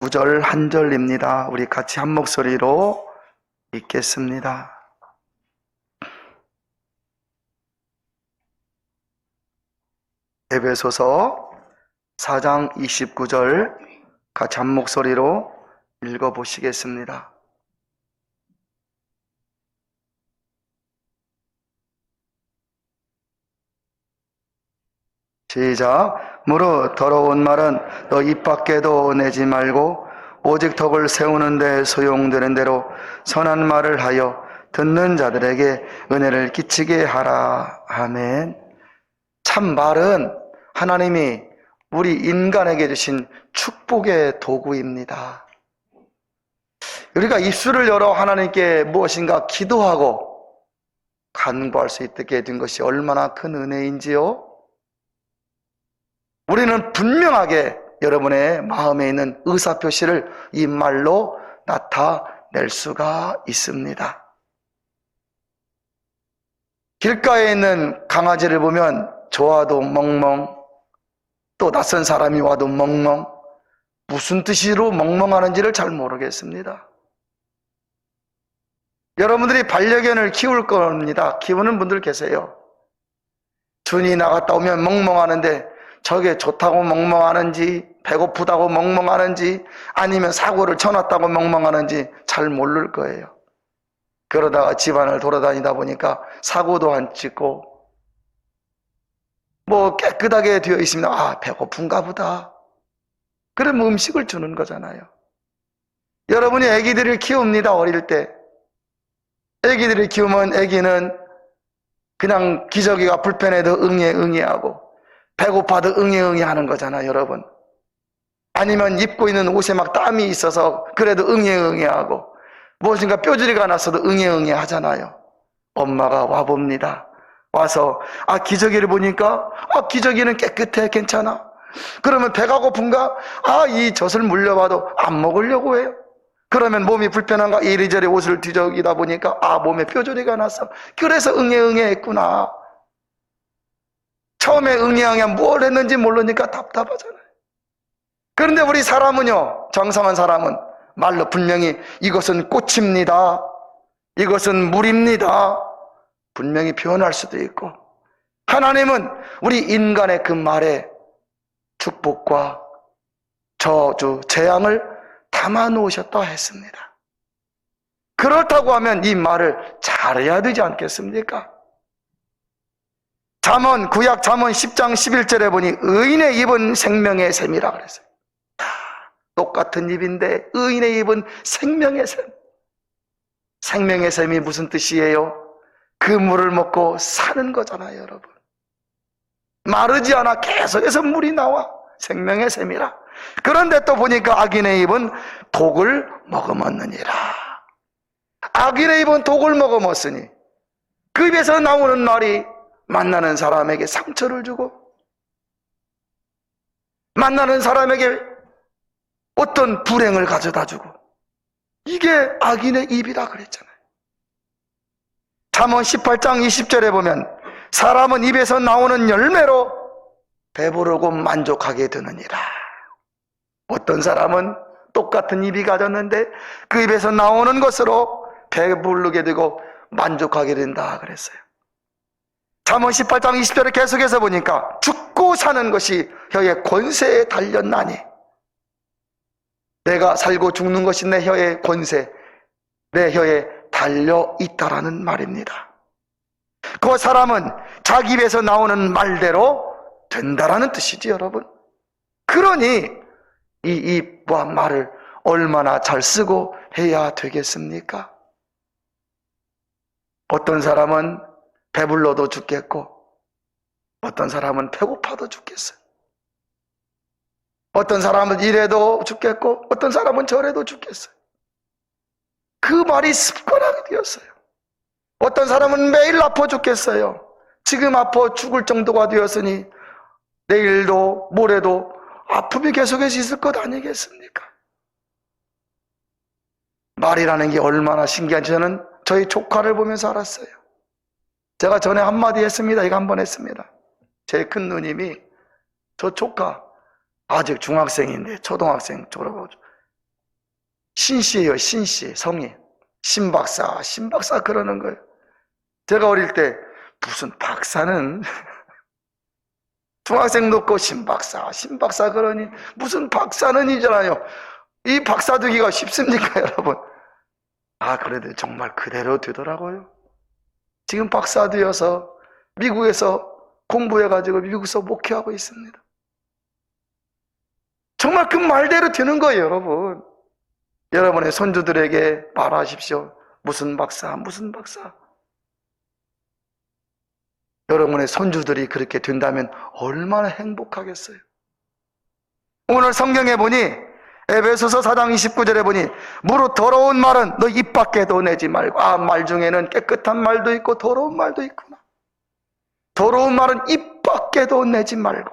구절 한 절입니다. 우리 같이 한 목소리로 읽겠습니다. 에베소서 4장 29절 같이 한 목소리로 읽어보시겠습니다. 시작. 무릇 더러운 말은 너 입 밖에도 내지 말고 오직 덕을 세우는 데 소용되는 대로 선한 말을 하여 듣는 자들에게 은혜를 끼치게 하라. 아멘. 참 말은 하나님이 우리 인간에게 주신 축복의 도구입니다. 우리가 입술을 열어 하나님께 무엇인가 기도하고 간구할 수 있게 된 것이 얼마나 큰 은혜인지요. 우리는 분명하게 여러분의 마음에 있는 의사표시를 이 말로 나타낼 수가 있습니다. 길가에 있는 강아지를 보면 좋아도 멍멍, 또 낯선 사람이 와도 멍멍, 무슨 뜻으로 멍멍하는지를 잘 모르겠습니다. 여러분들이 반려견을 키울 겁니다. 키우는 분들 계세요. 준이 나갔다 오면 멍멍하는데 저게 좋다고 멍멍하는지 배고프다고 멍멍하는지 아니면 사고를 쳐놨다고 멍멍하는지 잘 모를 거예요. 그러다가 집안을 돌아다니다 보니까 사고도 안 찍고 뭐 깨끗하게 되어 있습니다. 아, 배고픈가 보다. 그럼 음식을 주는 거잖아요. 여러분이 아기들을 키웁니다. 어릴 때 아기들을 키우면 아기는 그냥 기저귀가 불편해도 응애응애하고 배고파도 응애응애 하는 거잖아요, 여러분. 아니면 입고 있는 옷에 막 땀이 있어서 그래도 응애응애 하고 무엇인가 뼈저리가 났어도 응애응애 하잖아요. 엄마가 와봅니다. 와서 기저귀를 보니까 기저귀는 깨끗해, 괜찮아. 그러면 배가 고픈가? 이 젖을 물려봐도 안 먹으려고 해요. 그러면 몸이 불편한가? 이리저리 옷을 뒤적이다 보니까 몸에 뼈저리가 났어. 그래서 응애응애 했구나. 처음에 응애응애 뭘 했는지 모르니까 답답하잖아요. 그런데 우리 사람은요, 정상한 사람은 말로 분명히 이것은 꽃입니다, 이것은 물입니다 분명히 표현할 수도 있고, 하나님은 우리 인간의 그 말에 축복과 저주, 재앙을 담아 놓으셨다 했습니다. 그렇다고 하면 이 말을 잘해야 되지 않겠습니까? 구약 잠언 10장 11절에 보니 의인의 입은 생명의 샘이라 그랬어요. 똑같은 입인데 의인의 입은 생명의 샘. 생명의 샘이 무슨 뜻이에요? 그 물을 먹고 사는 거잖아요, 여러분. 마르지 않아 계속해서 물이 나와. 생명의 샘이라. 그런데 또 보니까 악인의 입은 독을 머금었느니라. 악인의 입은 독을 머금었으니 그 입에서 나오는 말이 만나는 사람에게 상처를 주고 만나는 사람에게 어떤 불행을 가져다 주고, 이게 악인의 입이라 그랬잖아요. 잠언 18장 20절에 보면 사람은 입에서 나오는 열매로 배부르고 만족하게 되느니라. 어떤 사람은 똑같은 입이 가졌는데 그 입에서 나오는 것으로 배부르게 되고 만족하게 된다 그랬어요. 잠언 18장 20절에 계속해서 보니까 죽고 사는 것이 혀의 권세에 달렸나니, 내가 살고 죽는 것이 내 혀의 권세, 내 혀에 달려있다라는 말입니다. 그 사람은 자기 입에서 나오는 말대로 된다라는 뜻이지, 여러분. 그러니 이 입과 말을 얼마나 잘 쓰고 해야 되겠습니까? 어떤 사람은 배불러도 죽겠고 어떤 사람은 배고파도 죽겠어요. 어떤 사람은 이래도 죽겠고 어떤 사람은 저래도 죽겠어요. 그 말이 습관하게 되었어요. 어떤 사람은 매일 아파 죽겠어요. 지금 아파 죽을 정도가 되었으니 내일도 모레도 아픔이 계속해서 있을 것 아니겠습니까? 말이라는 게 얼마나 신기한지 저는 저희 조카를 보면서 알았어요. 제가 전에 한마디 했습니다. 이거 한 번 했습니다. 제 큰 누님이 저 조카 아직 중학생인데 초등학생 졸업하고 신씨예요. 신씨. 성이 신박사, 신박사 그러는 거예요. 제가 어릴 때 무슨 박사는 중학생 놓고 신박사, 신박사 그러니 무슨 박사는 이잖아요. 이 박사 되기가 쉽습니까, 여러분? 아, 그래도 정말 그대로 되더라고요. 지금 박사 되어서 미국에서 공부해가지고 미국에서 목회하고 있습니다. 정말 그 말대로 되는 거예요, 여러분. 여러분의 손주들에게 말하십시오. 무슨 박사, 무슨 박사. 여러분의 손주들이 그렇게 된다면 얼마나 행복하겠어요. 오늘 성경에 보니 에베소서 4장 29절에 보니 무릇 더러운 말은 너 입 밖에도 내지 말고. 아, 말 중에는 깨끗한 말도 있고 더러운 말도 있구나. 더러운 말은 입 밖에도 내지 말고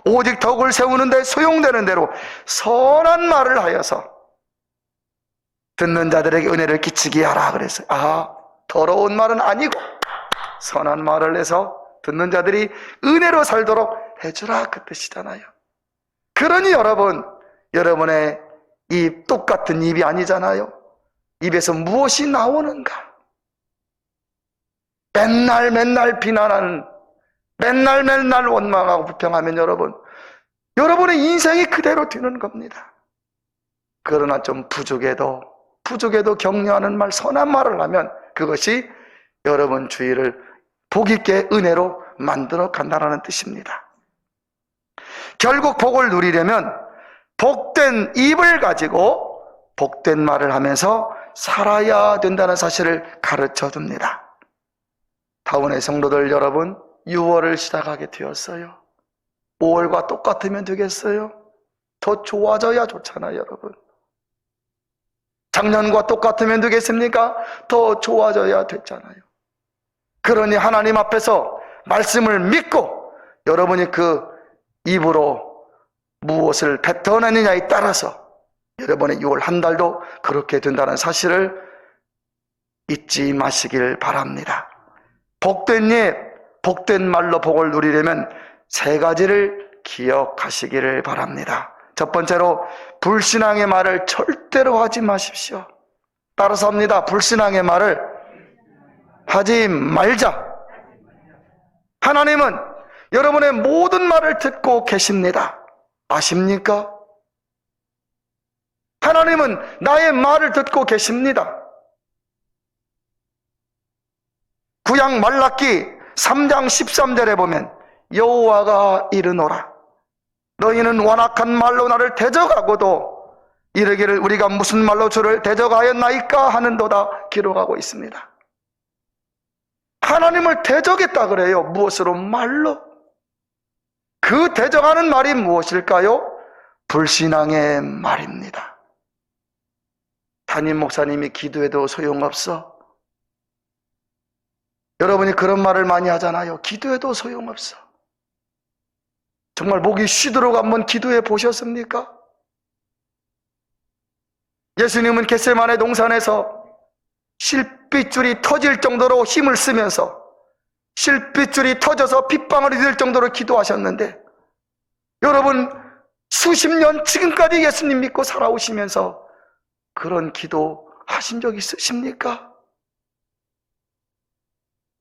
오직 덕을 세우는 데 소용되는 대로 선한 말을 하여서 듣는 자들에게 은혜를 끼치게 하라 그랬어요. 아, 더러운 말은 아니고 선한 말을 해서 듣는 자들이 은혜로 살도록 해주라 그 뜻이잖아요. 그러니 여러분, 여러분의 이 똑같은 입이 아니잖아요. 입에서 무엇이 나오는가? 맨날 비난하는, 맨날 원망하고 불평하면 여러분의 인생이 그대로 되는 겁니다. 그러나 좀 부족해도 격려하는 말, 선한 말을 하면 그것이 여러분 주위를 복 있게 은혜로 만들어 간다는 뜻입니다. 결국 복을 누리려면 복된 입을 가지고 복된 말을 하면서 살아야 된다는 사실을 가르쳐 줍니다. 타운의 성도들 여러분, 6월을 시작하게 되었어요. 5월과 똑같으면 되겠어요? 더 좋아져야 좋잖아요, 여러분. 작년과 똑같으면 되겠습니까? 더 좋아져야 됐잖아요. 그러니 하나님 앞에서 말씀을 믿고 여러분이 그 입으로 무엇을 뱉어내느냐에 따라서 여러분의 6월 한 달도 그렇게 된다는 사실을 잊지 마시길 바랍니다. 복된 입, 복된 말로 복을 누리려면 3가지를 기억하시기를 바랍니다. 첫 번째로 불신앙의 말을 절대로 하지 마십시오. 따라서 합니다. 불신앙의 말을 하지 말자. 하나님은 여러분의 모든 말을 듣고 계십니다. 아십니까? 하나님은 나의 말을 듣고 계십니다. 구약 말라기 3장 13절에 보면 여호와가 이르노라 너희는 완악한 말로 나를 대적하고도 이르기를 우리가 무슨 말로 주를 대적하였나이까 하는도다 기록하고 있습니다. 하나님을 대적했다 그래요. 무엇으로? 말로. 그 대적하는 말이 무엇일까요? 불신앙의 말입니다. 담임 목사님이 기도해도 소용없어. 여러분이 그런 말을 많이 하잖아요. 기도해도 소용없어. 정말 목이 쉬도록 한번 기도해 보셨습니까? 예수님은 겟세마네 동산에서 실핏줄이 터질 정도로 힘을 쓰면서 실핏줄이 터져서 핏방울이 될 정도로 기도하셨는데 여러분 수십 년 지금까지 예수님 믿고 살아오시면서 그런 기도 하신 적 있으십니까?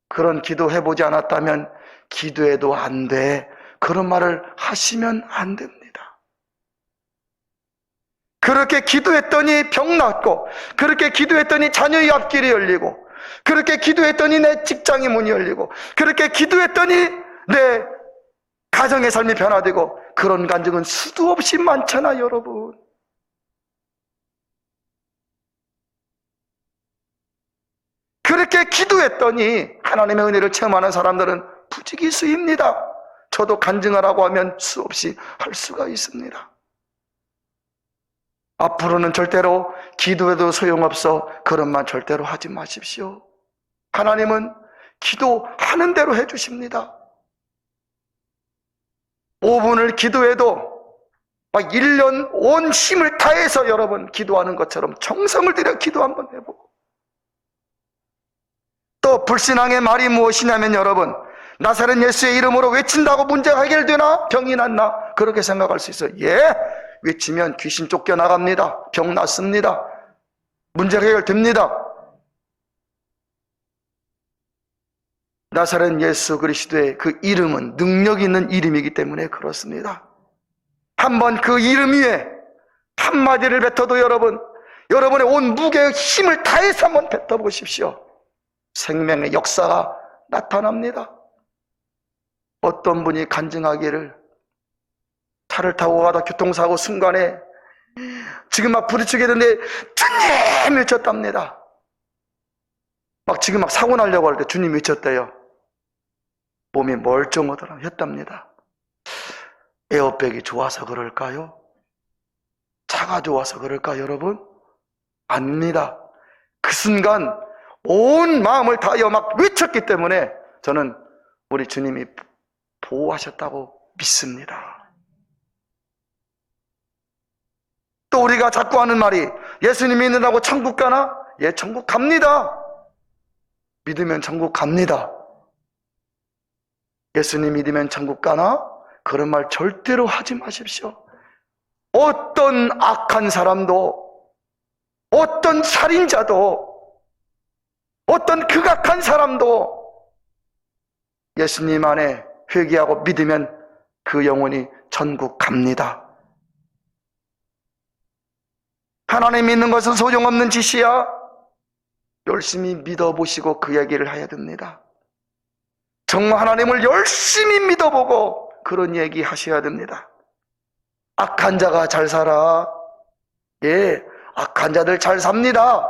그런 기도 해보지 않았다면 기도해도 안 돼. 그런 말을 하시면 안 됩니다. 그렇게 기도했더니 병 낫고 그렇게 기도했더니 자녀의 앞길이 열리고 그렇게 기도했더니 내 직장의 문이 열리고 그렇게 기도했더니 내 가정의 삶이 변화되고 그런 간증은 수도 없이 많잖아요, 여러분. 그렇게 기도했더니 하나님의 은혜를 체험하는 사람들은 부지기수입니다. 저도 간증하라고 하면 수없이 할 수가 있습니다. 앞으로는 절대로 기도해도 소용없어 그런 말 절대로 하지 마십시오. 하나님은 기도하는 대로 해주십니다. 5분을 기도해도 막 1년 온 힘을 다해서 여러분 기도하는 것처럼 정성을 들여 기도 한번 해보고 또 불신앙의 말이 무엇이냐면 여러분 나사렛 예수의 이름으로 외친다고 문제가 해결되나? 병이 낫나? 그렇게 생각할 수 있어요. 예, 외치면 귀신 쫓겨나갑니다. 병 낫습니다. 문제가 해결됩니다. 나사렛 예수 그리스도의 그 이름은 능력 있는 이름이기 때문에 그렇습니다. 한번 그 이름 위에 한마디를 뱉어도 여러분의 온 무게의 힘을 다해서 한번 뱉어보십시오. 생명의 역사가 나타납니다. 어떤 분이 간증하기를 차를 타고 가다 교통사고 순간에 지금 막 부딪히게 되는데 주님 외쳤답니다. 지금 사고 나려고 할 때 주님 외쳤대요. 몸이 멀쩡하더라 했답니다. 에어백이 좋아서 그럴까요? 차가 좋아서 그럴까요, 여러분? 아닙니다. 그 순간 온 마음을 다하여 막 외쳤기 때문에 저는 우리 주님이 보호하셨다고 믿습니다. 또 우리가 자꾸 하는 말이 예수님 믿는다고 천국 가나? 예, 천국 갑니다. 믿으면 천국 갑니다. 예수님 믿으면 천국 가나? 그런 말 절대로 하지 마십시오. 어떤 악한 사람도, 어떤 살인자도, 어떤 극악한 사람도 예수님 안에 회개하고 믿으면 그 영혼이 천국 갑니다. 하나님 믿는 것은 소용없는 짓이야. 열심히 믿어보시고 그 얘기를 해야 됩니다. 정말 하나님을 열심히 믿어보고 그런 얘기 하셔야 됩니다. 악한 자가 잘 살아. 예, 악한 자들 잘 삽니다.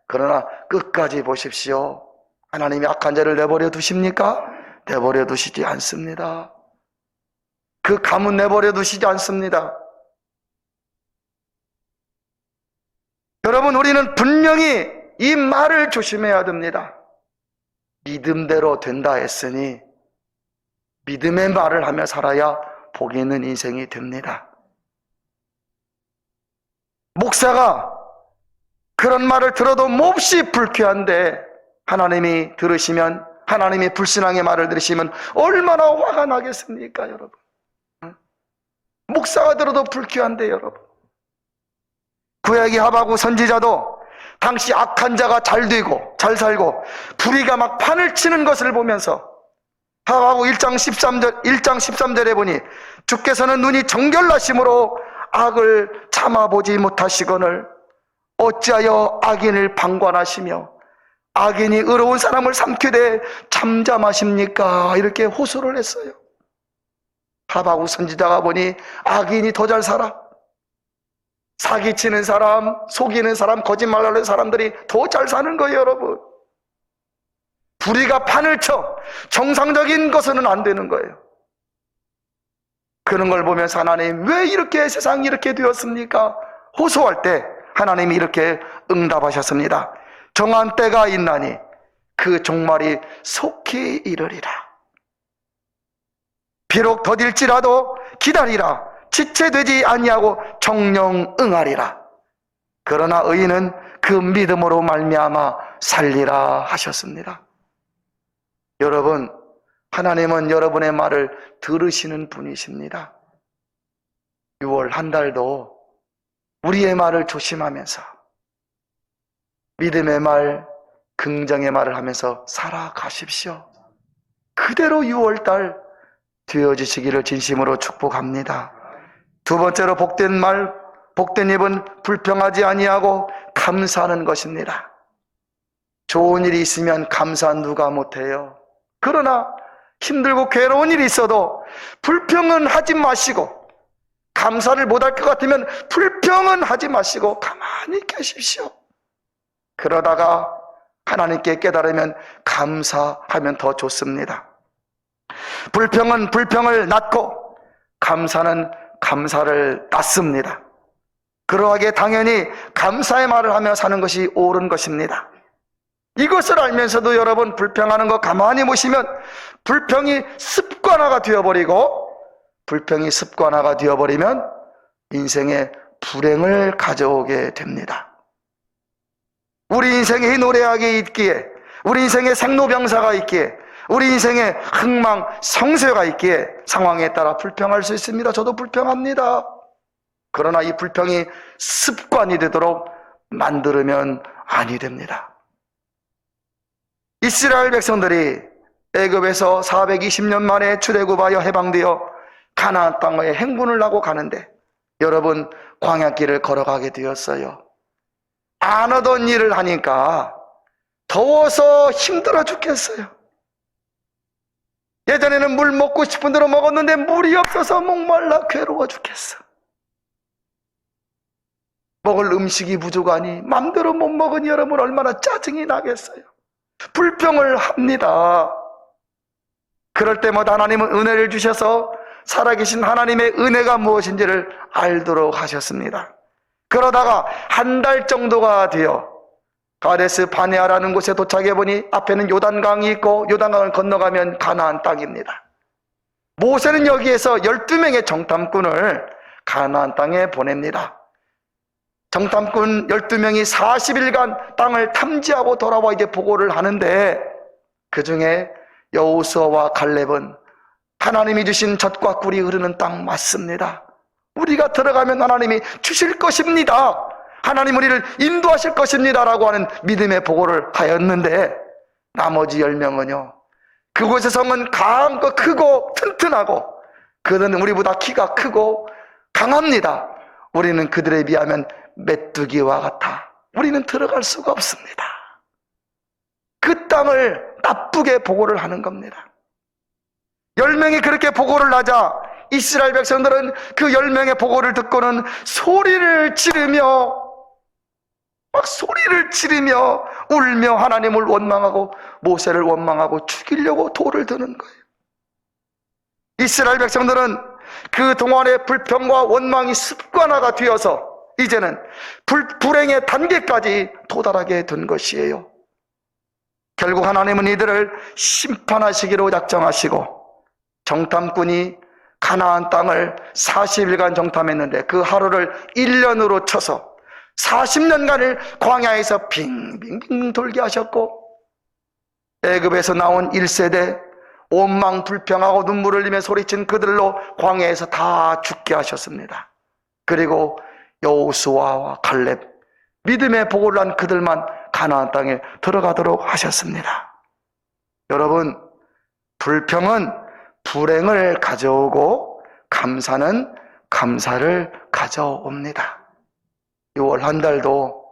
그러나 끝까지 보십시오. 하나님이 악한 자를 내버려 두십니까? 내버려 두시지 않습니다. 그 가문 내버려 두시지 않습니다. 여러분, 우리는 분명히 이 말을 조심해야 됩니다. 믿음대로 된다 했으니 믿음의 말을 하며 살아야 복이 있는 인생이 됩니다. 목사가 그런 말을 들어도 몹시 불쾌한데 하나님이 들으시면, 하나님이 불신앙의 말을 들으시면 얼마나 화가 나겠습니까, 여러분? 목사가 들어도 불쾌한데, 여러분. 구약의 하박국 선지자도 당시 악한 자가 잘 되고 잘 살고 불의가 막 판을 치는 것을 보면서 하박국 1장 13절에 보니 주께서는 눈이 정결나심으로 악을 참아보지 못하시거늘 어찌하여 악인을 방관하시며 악인이 의로운 사람을 삼키되 잠잠하십니까? 이렇게 호소를 했어요. 하박국 선지자가 보니 악인이 더 잘 살아. 사기치는 사람, 속이는 사람, 거짓말하는 사람들이 더 잘 사는 거예요, 여러분. 불의가 판을 쳐 정상적인 것은 안 되는 거예요. 그런 걸 보면서 하나님, 왜 이렇게 세상이 이렇게 되었습니까? 호소할 때 하나님이 이렇게 응답하셨습니다. 정한 때가 있나니 그 종말이 속히 이르리라. 비록 더딜지라도 기다리라. 지체되지 아니하고 정령 응하리라. 그러나 의인은 그 믿음으로 말미암아 살리라 하셨습니다. 여러분, 하나님은 여러분의 말을 들으시는 분이십니다. 6월 한 달도 우리의 말을 조심하면서 믿음의 말, 긍정의 말을 하면서 살아가십시오. 그대로 6월달 되어지시기를 진심으로 축복합니다. 두 번째로 복된 말, 복된 입은 불평하지 아니하고 감사하는 것입니다. 좋은 일이 있으면 감사 누가 못해요. 그러나 힘들고 괴로운 일이 있어도 불평은 하지 마시고, 감사를 못할 것 같으면 불평은 하지 마시고 가만히 계십시오. 그러다가 하나님께 깨달으면 감사하면 더 좋습니다. 불평은 불평을 낳고 감사는 감사를 낳습니다. 그러하게 당연히 감사의 말을 하며 사는 것이 옳은 것입니다. 이것을 알면서도 여러분, 불평하는 거 가만히 보시면 불평이 습관화가 되어버리고, 불평이 습관화가 되어버리면 인생에 불행을 가져오게 됩니다. 우리 인생에 노래하게 있기에, 우리 인생에 생로병사가 있기에, 우리 인생에 흥망성쇠가 있기에 상황에 따라 불평할 수 있습니다. 저도 불평합니다. 그러나 이 불평이 습관이 되도록 만들면 아니 됩니다. 이스라엘 백성들이 애굽에서 420년 만에 출애굽하여 해방되어 가나안 땅에 행군을 하고 가는데 여러분 광야길을 걸어가게 되었어요. 안 하던 일을 하니까 더워서 힘들어 죽겠어요. 예전에는 물 먹고 싶은 대로 먹었는데 물이 없어서 목말라 괴로워 죽겠어. 먹을 음식이 부족하니 맘대로 못 먹으니 여러분 얼마나 짜증이 나겠어요. 불평을 합니다. 그럴 때마다 하나님은 은혜를 주셔서 살아계신 하나님의 은혜가 무엇인지를 알도록 하셨습니다. 그러다가 한 달 정도가 되어 가데스 바네아라는 곳에 도착해 보니 앞에는 요단강이 있고 요단강을 건너가면 가나안 땅입니다. 모세는 여기에서 12명의 정탐꾼을 가나안 땅에 보냅니다. 정탐꾼 12명이 40일간 땅을 탐지하고 돌아와 이제 보고를 하는데 그 중에 여호수아와 갈렙은 하나님이 주신 젖과 꿀이 흐르는 땅 맞습니다. 우리가 들어가면 하나님이 주실 것입니다. 하나님 우리를 인도하실 것입니다 라고 하는 믿음의 보고를 하였는데 나머지 10명은요 그곳의 성은 강하고 크고 튼튼하고 그들은 우리보다 키가 크고 강합니다. 우리는 그들에 비하면 메뚜기와 같아 우리는 들어갈 수가 없습니다. 그 땅을 나쁘게 보고를 하는 겁니다. 10명이 그렇게 보고를 하자 이스라엘 백성들은 그 10명의 보고를 듣고는 소리를 지르며 울며 하나님을 원망하고 모세를 원망하고 죽이려고 돌을 드는 거예요. 이스라엘 백성들은 그 동안의 불평과 원망이 습관화가 되어서 이제는 불행의 단계까지 도달하게 된 것이에요. 결국 하나님은 이들을 심판하시기로 작정하시고 정탐꾼이 가나안 땅을 40일간 정탐했는데 그 하루를 1년으로 쳐서 40년간을 광야에서 빙빙빙 돌게 하셨고 애굽에서 나온 1세대 원망 불평하고 눈물을 흘리며 소리친 그들로 광야에서 다 죽게 하셨습니다. 그리고 여호수아와 갈렙 믿음의 보고를 한 그들만 가나안 땅에 들어가도록 하셨습니다. 여러분 불평은 불행을 가져오고 감사는 감사를 가져옵니다. 6월 한 달도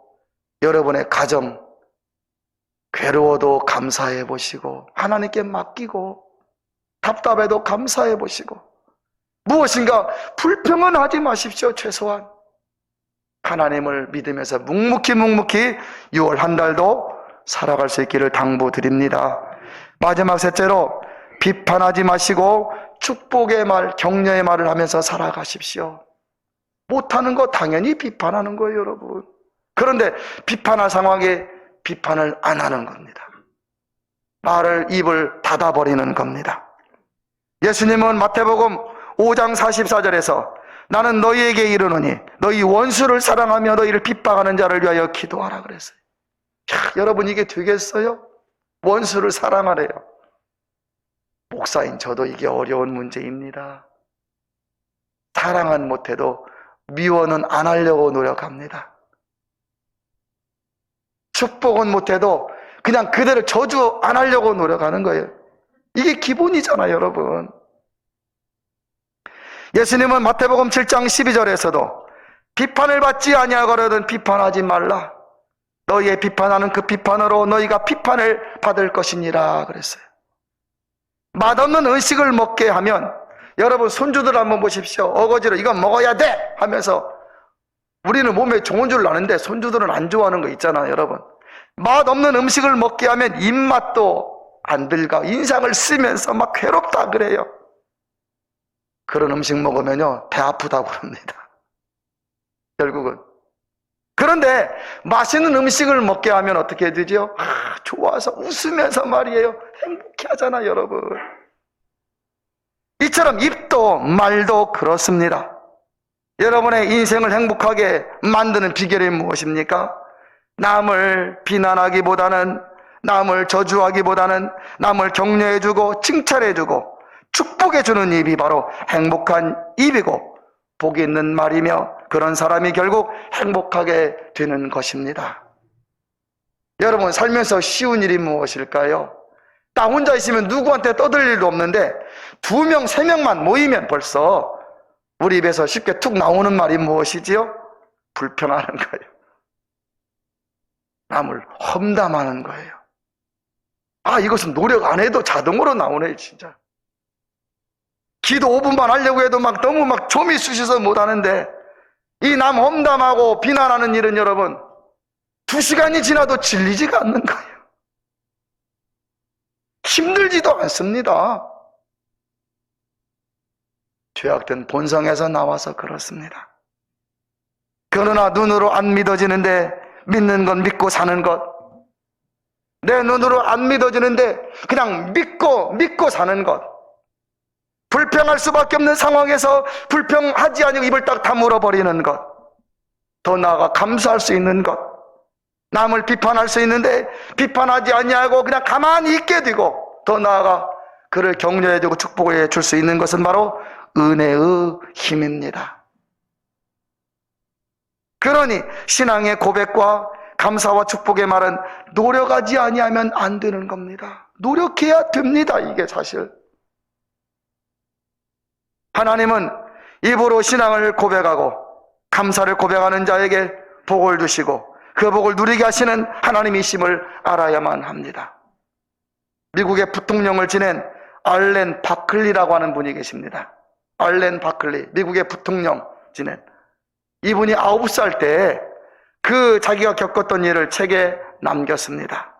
여러분의 가정 괴로워도 감사해 보시고 하나님께 맡기고 답답해도 감사해 보시고 무엇인가 불평은 하지 마십시오. 최소한 하나님을 믿으면서 묵묵히 6월 한 달도 살아갈 수 있기를 당부드립니다. 마지막 셋째로 비판하지 마시고 축복의 말, 격려의 말을 하면서 살아가십시오. 못하는 거 당연히 비판하는 거예요, 여러분. 그런데 비판할 상황에 비판을 안 하는 겁니다. 입을 닫아버리는 겁니다. 예수님은 마태복음 5장 44절에서 나는 너희에게 이르노니 너희 원수를 사랑하며 너희를 핍박하는 자를 위하여 기도하라 그랬어요. 여러분 이게 되겠어요? 원수를 사랑하래요. 목사인 저도 이게 어려운 문제입니다. 사랑은 못해도 미워는 안 하려고 노력합니다. 축복은 못해도 그냥 그대로 저주 안 하려고 노력하는 거예요. 이게 기본이잖아요, 여러분. 예수님은 마태복음 7장 12절에서도 비판을 받지 아니하거든 비판하지 말라. 너희의 비판하는 그 비판으로 너희가 비판을 받을 것이니라 그랬어요. 맛없는 음식을 먹게 하면 여러분 손주들 한번 보십시오. 어거지로 이건 먹어야 돼 하면서 우리는 몸에 좋은 줄 아는데 손주들은 안 좋아하는 거 있잖아요, 여러분. 맛없는 음식을 먹게 하면 입맛도 안 들고 인상을 쓰면서 막 괴롭다 그래요. 그런 음식 먹으면요 배 아프다고 합니다. 결국은. 그런데 맛있는 음식을 먹게 하면 어떻게 되죠? 좋아서 웃으면서 말이에요. 행복해 하잖아요, 여러분. 이처럼 입도 말도 그렇습니다. 여러분의 인생을 행복하게 만드는 비결이 무엇입니까? 남을 비난하기보다는, 남을 저주하기보다는 남을 격려해주고 칭찬해주고 축복해주는 입이 바로 행복한 입이고 복이 있는 말이며 그런 사람이 결국 행복하게 되는 것입니다. 여러분, 살면서 쉬운 일이 무엇일까요? 딱 혼자 있으면 누구한테 떠들 일도 없는데 2명, 3명만 모이면 벌써 우리 입에서 쉽게 툭 나오는 말이 무엇이지요? 불평하는 거예요. 남을 험담하는 거예요. 아, 이것은 노력 안 해도 자동으로 나오네, 진짜. 기도 5분만 하려고 해도 너무 좀이 쑤셔서 못 하는데, 이 남 험담하고 비난하는 일은 여러분, 2시간이 지나도 질리지가 않는 거예요. 힘들지도 않습니다. 죄악된 본성에서 나와서 그렇습니다. 그러나 눈으로 안 믿어지는데 믿는 건 믿고 사는 것. 내 눈으로 안 믿어지는데 그냥 믿고 사는 것. 불평할 수밖에 없는 상황에서 불평하지 아니고 입을 딱 다물어 버리는 것. 더 나아가 감사할 수 있는 것. 남을 비판할 수 있는데 비판하지 아니하고 그냥 가만히 있게 되고, 더 나아가 그를 격려해주고 축복해 줄 수 있는 것은 바로 은혜의 힘입니다. 그러니 신앙의 고백과 감사와 축복의 말은 노력하지 아니하면 안 되는 겁니다. 노력해야 됩니다. 이게 사실. 하나님은 입으로 신앙을 고백하고 감사를 고백하는 자에게 복을 주시고 그 복을 누리게 하시는 하나님이심을 알아야만 합니다. 미국의 부통령을 지낸 알렌 바클리라고 하는 분이 계십니다. 알렌 바클리, 미국의 부통령 지낸. 이분이 9살 때 그 자기가 겪었던 일을 책에 남겼습니다.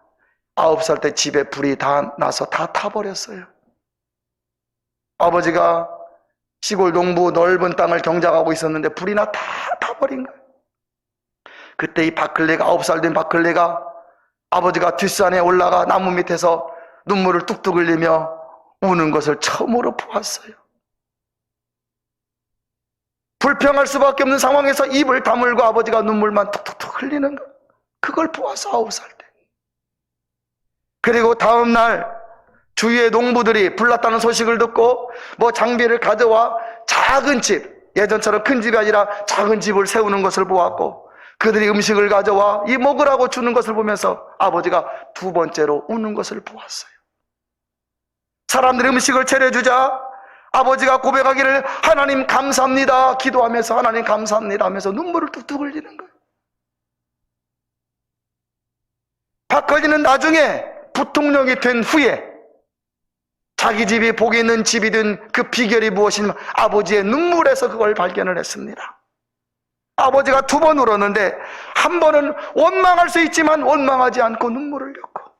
9살 때 집에 불이 다 나서 다 타버렸어요. 아버지가 시골 농부 넓은 땅을 경작하고 있었는데 불이 다 타버린 거예요. 그때 이 바클리가, 9살 된 바클리가 아버지가 뒷산에 올라가 나무 밑에서 눈물을 뚝뚝 흘리며 우는 것을 처음으로 보았어요. 불평할 수밖에 없는 상황에서 입을 다물고 아버지가 눈물만 툭툭툭 흘리는 것, 그걸 보아서 9살 때. 그리고 다음날 주위의 농부들이 불났다는 소식을 듣고 장비를 가져와 작은 집, 예전처럼 큰 집이 아니라 작은 집을 세우는 것을 보았고, 그들이 음식을 가져와 이 먹으라고 주는 것을 보면서 아버지가 2번째로 우는 것을 보았어요. 사람들이 음식을 차려주자 아버지가 고백하기를 하나님 감사합니다 기도하면서 하나님 감사합니다 하면서 눈물을 뚝뚝 흘리는 거예요. 바클리는 나중에 부통령이 된 후에 자기 집이 복이 있는 집이 된 그 비결이 무엇이냐면 아버지의 눈물에서 그걸 발견을 했습니다. 아버지가 2번 울었는데 한 번은 원망할 수 있지만 원망하지 않고 눈물을 흘렸고,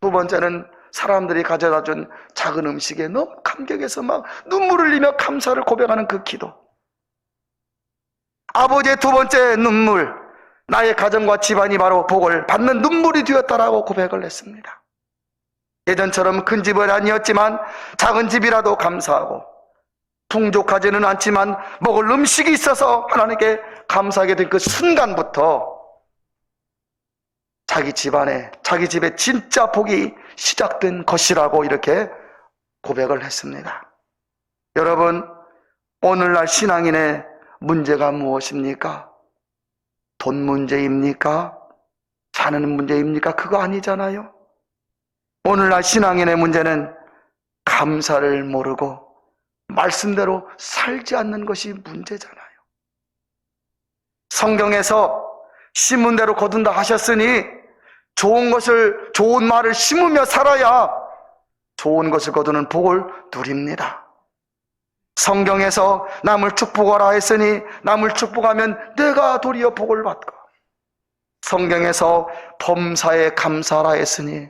2번째는 사람들이 가져다 준 작은 음식에 너무 감격해서 눈물을 흘리며 감사를 고백하는 그 기도. 아버지의 2번째 눈물, 나의 가정과 집안이 바로 복을 받는 눈물이 되었다라고 고백을 했습니다. 예전처럼 큰 집은 아니었지만 작은 집이라도 감사하고, 풍족하지는 않지만 먹을 음식이 있어서 하나님께 감사하게 된 그 순간부터 자기 집안에, 자기 집에 진짜 복이 시작된 것이라고 이렇게 고백을 했습니다. 여러분, 오늘날 신앙인의 문제가 무엇입니까? 돈 문제입니까? 사는 문제입니까? 그거 아니잖아요. 오늘날 신앙인의 문제는 감사를 모르고 말씀대로 살지 않는 것이 문제잖아요. 성경에서 심은 대로 거둔다 하셨으니 좋은 말을 심으며 살아야 좋은 것을 거두는 복을 누립니다. 성경에서 남을 축복하라 했으니 남을 축복하면 내가 도리어 복을 받고, 성경에서 범사에 감사하라 했으니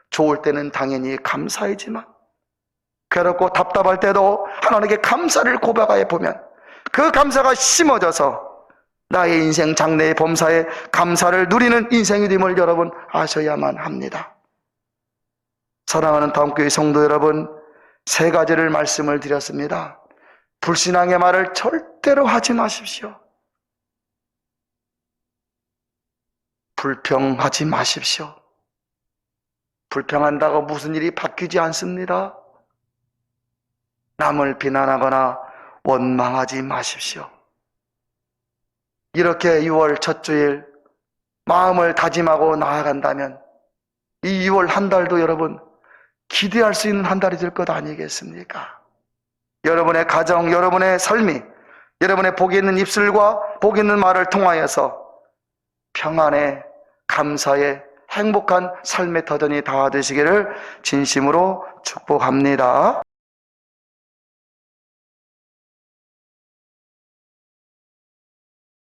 좋을 때는 당연히 감사이지만 괴롭고 답답할 때도 하나님께 감사를 고백하여 보면 그 감사가 심어져서 나의 인생 장래의 범사에 감사를 누리는 인생이 됨을 여러분 아셔야만 합니다. 사랑하는 다음교회 성도 여러분, 3가지를 말씀을 드렸습니다. 불신앙의 말을 절대로 하지 마십시오. 불평하지 마십시오. 불평한다고 무슨 일이 바뀌지 않습니다. 남을 비난하거나 원망하지 마십시오. 이렇게 6월 첫 주일 마음을 다짐하고 나아간다면 이 6월 한 달도 여러분 기대할 수 있는 한 달이 될 것 아니겠습니까? 여러분의 가정, 여러분의 삶이 여러분의 복이 있는 입술과 복이 있는 말을 통하여서 평안에, 감사에, 행복한 삶의 터전이 다 되시기를 진심으로 축복합니다.